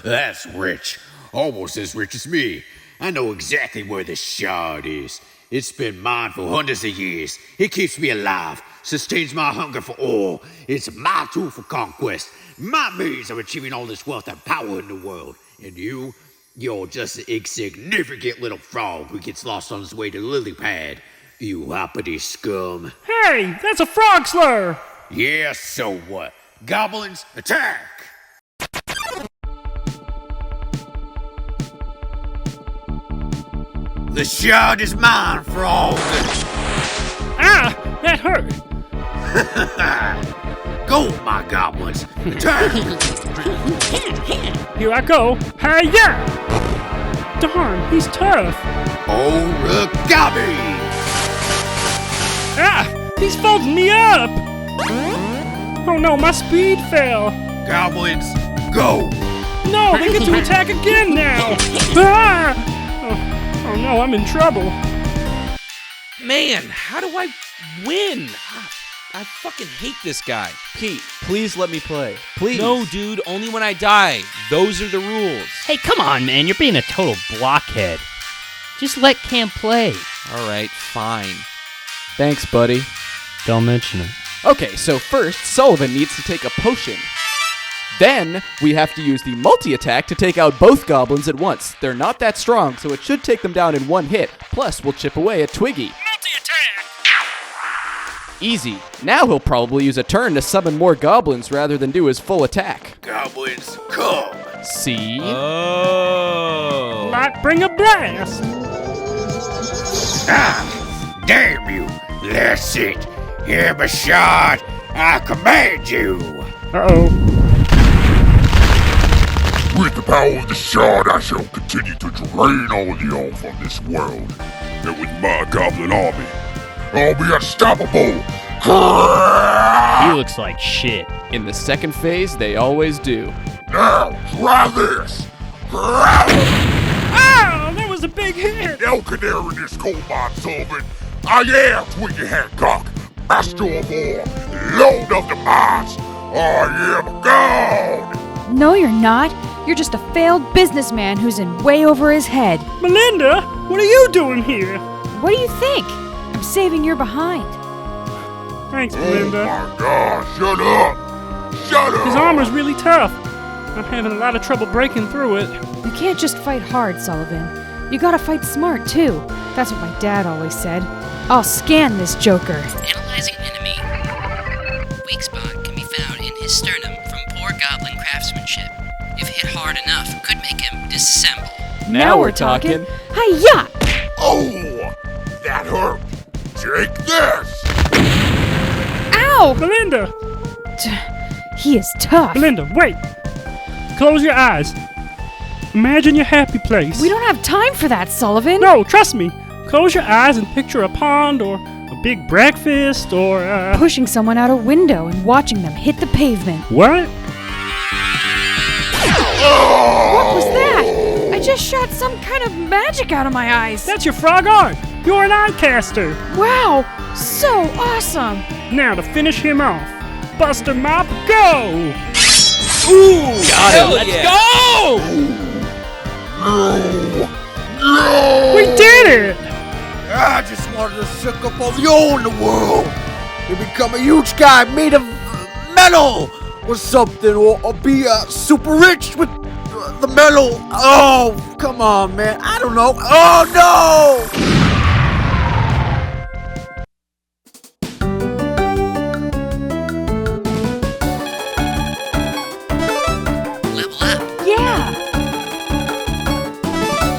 That's rich. Almost as rich as me. I know exactly where the shard is. It's been mine for hundreds of years. It keeps me alive, sustains my hunger for ore. It's my tool for conquest, my means of achieving all this wealth and power in the world. And you're just an insignificant little frog who gets lost on his way to Lily Pad. You uppity scum. Hey, that's a frog slur! Yeah, so what? Goblins, attack! The shard is mine, frog! Ah, that hurt! Go, my goblins! Attack! Here I go! Hi-ya! Darn, he's tough! Origami! Ah, he's folding me up! Oh no, my speed fell! Goblins, go! No, they get to attack again now! Ah! Oh no, I'm in trouble. Man, how do I win? I fucking hate this guy. Pete, please let me play. Please. No, dude, only when I die. Those are the rules. Hey, come on, man. You're being a total blockhead. Just let Cam play. All right, fine. Thanks, buddy. Don't mention it. Okay, so first, Sullivan needs to take a potion. Then, we have to use the multi-attack to take out both goblins at once. They're not that strong, so it should take them down in one hit. Plus, we'll chip away at Twiggy. Multi-attack! Easy. Now he'll probably use a turn to summon more goblins rather than do his full attack. Goblins, come! See? Oh. Might bring a blast! Ah! Damn you! That's it! Here, Bashard! I command you! Uh-oh. With the power of the shard, I shall continue to drain all the ore from this world. And with my goblin army, I'll be unstoppable! He looks like shit. In the second phase, they always do. Now, try this! Ah, that was a big hit! No canary in this coal mine, Sullivan. I am Twiggy Hancock, master of ore, lord of the mines. I am God! No, you're not. You're just a failed businessman who's in way over his head. Melinda, what are you doing here? What do you think? I'm saving your behind. Thanks, Melinda. Oh my God, shut up! Shut up! His armor's really tough. I'm having a lot of trouble breaking through it. You can't just fight hard, Sullivan. You gotta fight smart, too. That's what my dad always said. I'll scan this joker. Analyzing enemy. Weak spot can be found in his sternum from poor goblin craftsmanship. If hit hard enough, could make him disassemble. Now we're talking. Hi-ya! Oh! That hurt! Take this! Ow! Melinda! He is tough. Melinda, wait! Close your eyes. Imagine your happy place. We don't have time for that, Sullivan. No, trust me. Close your eyes and picture a pond or a big breakfast or pushing someone out a window and watching them hit the pavement. What? What was that? I just shot some kind of magic out of my eyes. That's your frog art. You're an eye caster. Wow, so awesome. Now to finish him off. Buster Mop, go! Ooh, Got him. Let's go! No! We did it! I just wanted to suck up all the ore in the world. You become a huge guy made of metal or something, or be super rich with the metal. Oh, come on, man. I don't know. Oh, no! Level up. Yeah.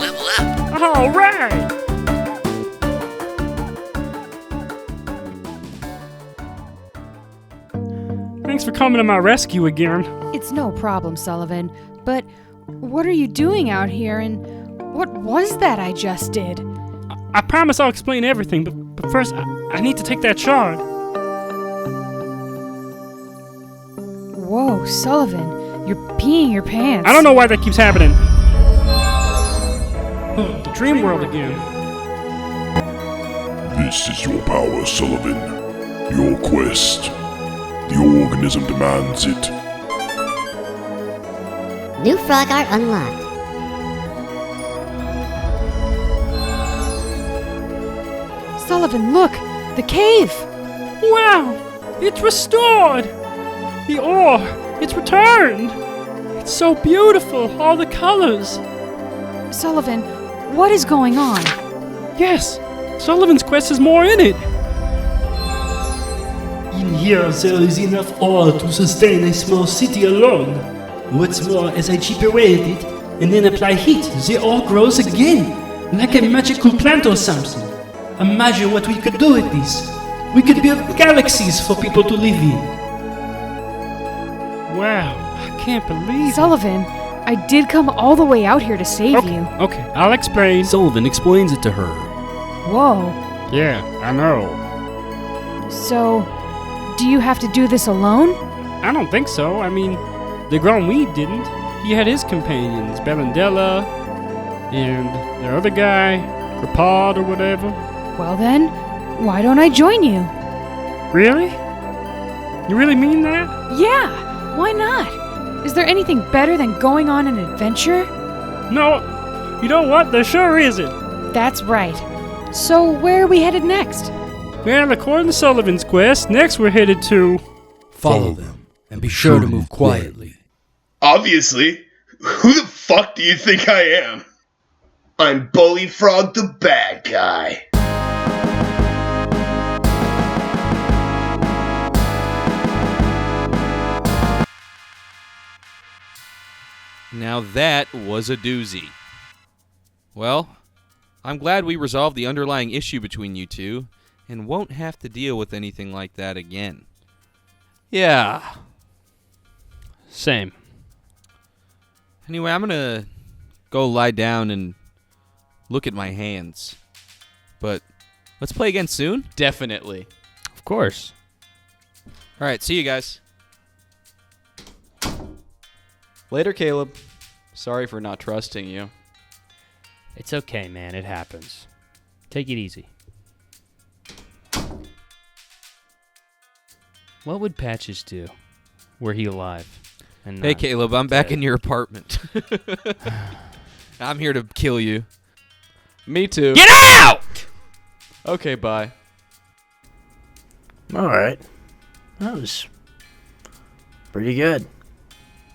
Level up. All right! Thanks for coming to my rescue again. It's no problem, Sullivan. But what are you doing out here, and what was that I just did? I promise I'll explain everything, but first, I need to take that shard. Whoa, Sullivan, you're peeing your pants. I don't know why that keeps happening. The dream world again. This is your power, Sullivan. Your quest. The organism demands it. New frog art unlocked. Sullivan, look! The cave! Wow! It's restored! The ore! It's returned! It's so beautiful! All the colors! Sullivan, what is going on? Yes! Sullivan's Quest has more in it! In here, there is enough ore to sustain a small city alone. What's more, as I chip away at it and then apply heat, the ore grows again, like a magical plant or something. Imagine what we could do with this. We could build galaxies for people to live in. Wow, I can't believe Sullivan, I did come all the way out here to save you. Okay, I'll explain. Sullivan explains it to her. Whoa. Yeah, I know. So, do you have to do this alone? I don't think so. I mean, the grown weed didn't. He had his companions, Bellandella, and the other guy, Crepard or whatever. Well then, why don't I join you? Really? You really mean that? Yeah, why not? Is there anything better than going on an adventure? No, you know what? There sure isn't. That's right. So where are we headed next? Well, according to Sullivan's Quest, next we're headed to... Follow them, and be sure to move quietly. Obviously. Who the fuck do you think I am? I'm Bully Frog the bad guy. Now that was a doozy. Well, I'm glad we resolved the underlying issue between you two, and won't have to deal with anything like that again. Yeah. Same. Anyway, I'm gonna go lie down and look at my hands. But let's play again soon? Definitely. Of course. Alright, see you guys. Later, Caleb. Sorry for not trusting you. It's okay, man. It happens. Take it easy. What would Patches do were he alive? And Hey, not Caleb, I'm back dead? in your apartment. I'm here to kill you. Me too. Get out! Okay, bye. Alright. That was pretty good.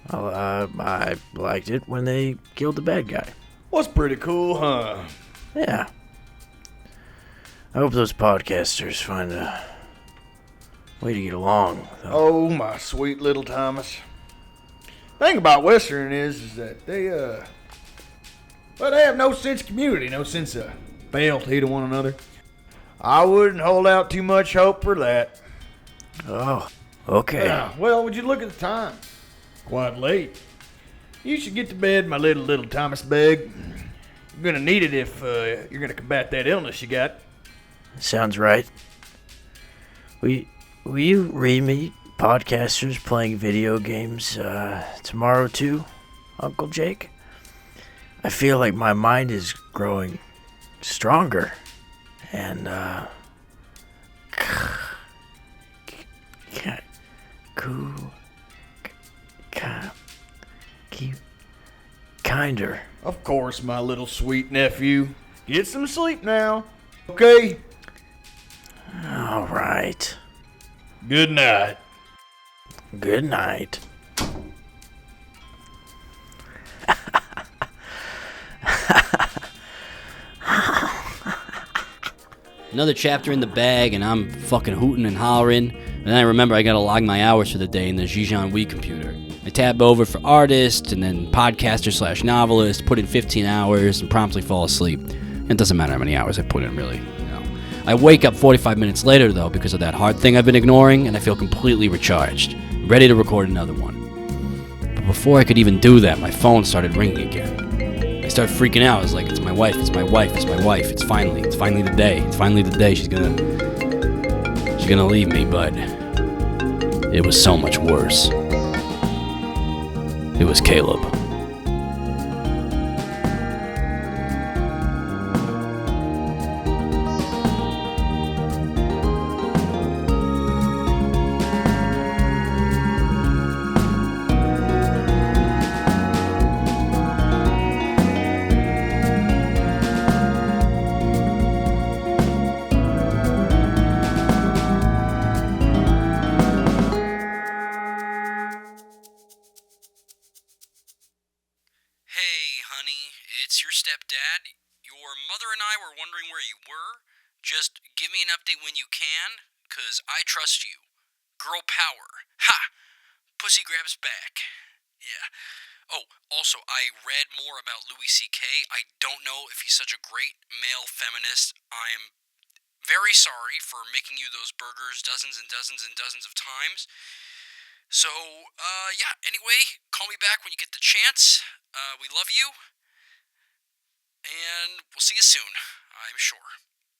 I liked it when they killed the bad guy. Was pretty cool, huh? Yeah. I hope those podcasters find a way to get along. Oh, my sweet little Thomas. Thing about Western is that they have no sense of community, no sense of fealty to one another. I wouldn't hold out too much hope for that. Oh, okay. Well, would you look at the time? Quite late. You should get to bed, my little Thomas Beg. You're gonna need it if you're gonna combat that illness you got. Sounds right. Will you read me podcasters playing video games tomorrow too, Uncle Jake? I feel like my mind is growing stronger and kinder. Of course, my little sweet nephew. Get some sleep now, okay? All right. Good night. Good night. Another chapter in the bag, and I'm fucking hooting and hollering. And then I remember I gotta log my hours for the day in the Zhejiang Wii computer. I tab over for artist, and then podcaster/novelist, put in 15 hours, and promptly fall asleep. It doesn't matter how many hours I put in, really. I wake up 45 minutes later, though, because of that hard thing I've been ignoring, and I feel completely recharged, ready to record another one. But before I could even do that, my phone started ringing again. I started freaking out. I was like, it's my wife, it's my wife, it's my wife. It's finally the day. It's finally the day she's gonna leave me, but it was so much worse. It was Caleb. honey. It's your stepdad. Your mother and I were wondering where you were. Just give me an update when you can, 'cause I trust you. Girl power. Ha! Pussy grabs back. Yeah. Oh, also, I read more about Louis C.K. I don't know if he's such a great male feminist. I'm very sorry for making you those burgers dozens and dozens and dozens of times. So, yeah, anyway, call me back when you get the chance. We love you. And we'll see you soon, I'm sure.